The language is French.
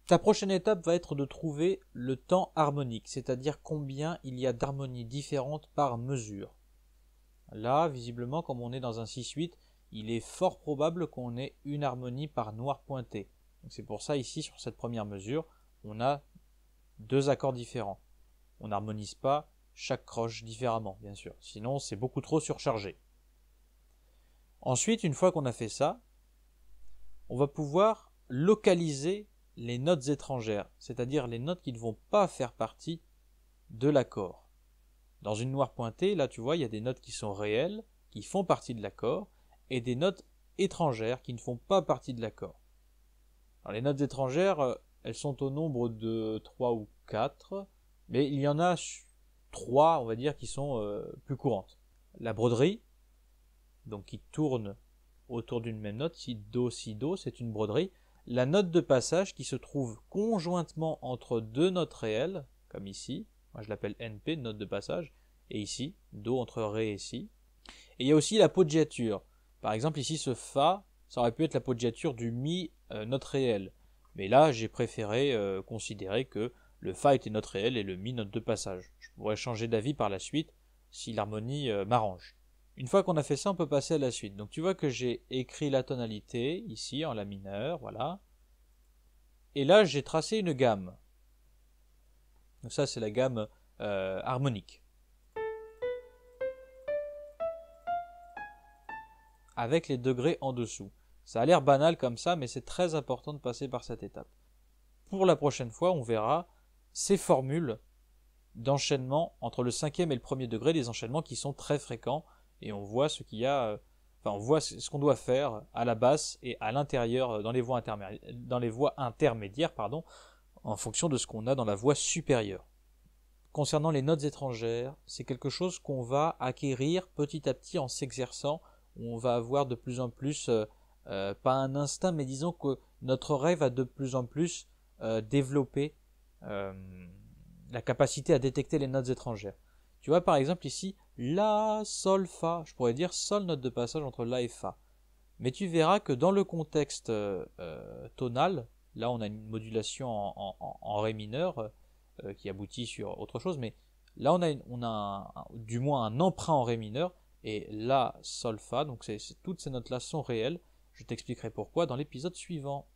Ta prochaine étape va être de trouver le temps harmonique, c'est-à-dire combien il y a d'harmonies différentes par mesure. Là, visiblement, comme on est dans un 6-8, il est fort probable qu'on ait une harmonie par noir pointé. C'est pour ça, ici, sur cette première mesure, on a deux accords différents. On n'harmonise pas chaque croche différemment, bien sûr. Sinon, c'est beaucoup trop surchargé. Ensuite, une fois qu'on a fait ça, on va pouvoir localiser les notes étrangères, c'est-à-dire les notes qui ne vont pas faire partie de l'accord. Dans une noire pointée, là tu vois, il y a des notes qui sont réelles, qui font partie de l'accord, et des notes étrangères qui ne font pas partie de l'accord. Alors les notes étrangères, elles sont au nombre de 3 ou 4, mais il y en a 3, on va dire, qui sont plus courantes. La broderie, donc qui tourne autour d'une même note, si do, c'est une broderie. La note de passage qui se trouve conjointement entre deux notes réelles, comme ici, moi je l'appelle NP, note de passage, et ici, do entre ré et si. Et il y a aussi la poggiature. Par exemple, ici, ce fa, ça aurait pu être la poggiature du mi, note réelle. Mais là, j'ai préféré considérer que le fa était note réelle et le mi note de passage. Je pourrais changer d'avis par la suite si l'harmonie m'arrange. Une fois qu'on a fait ça, on peut passer à la suite. Donc tu vois que j'ai écrit la tonalité ici en la mineur, voilà. Et là, j'ai tracé une gamme. Donc ça, c'est la gamme harmonique. Avec les degrés en dessous. Ça a l'air banal comme ça, mais c'est très important de passer par cette étape. Pour la prochaine fois, on verra ces formules d'enchaînement entre le cinquième et le premier degré, des enchaînements qui sont très fréquents, et on voit ce qu'il y a, on voit ce qu'on doit faire à la basse et à l'intérieur dans les voies intermédiaires, en fonction de ce qu'on a dans la voie supérieure. Concernant les notes étrangères, c'est quelque chose qu'on va acquérir petit à petit en s'exerçant, où on va avoir de plus en plus, pas un instinct, mais disons que notre oreille va de plus en plus développer la capacité à détecter les notes étrangères. Tu vois par exemple ici, la, sol, fa, je pourrais dire sol note de passage entre la et fa. Mais tu verras que dans le contexte tonal, là on a une modulation en ré mineur qui aboutit sur autre chose, mais là on a du moins un emprunt en ré mineur, et la, sol, fa, donc toutes ces notes là sont réelles. Je t'expliquerai pourquoi dans l'épisode suivant.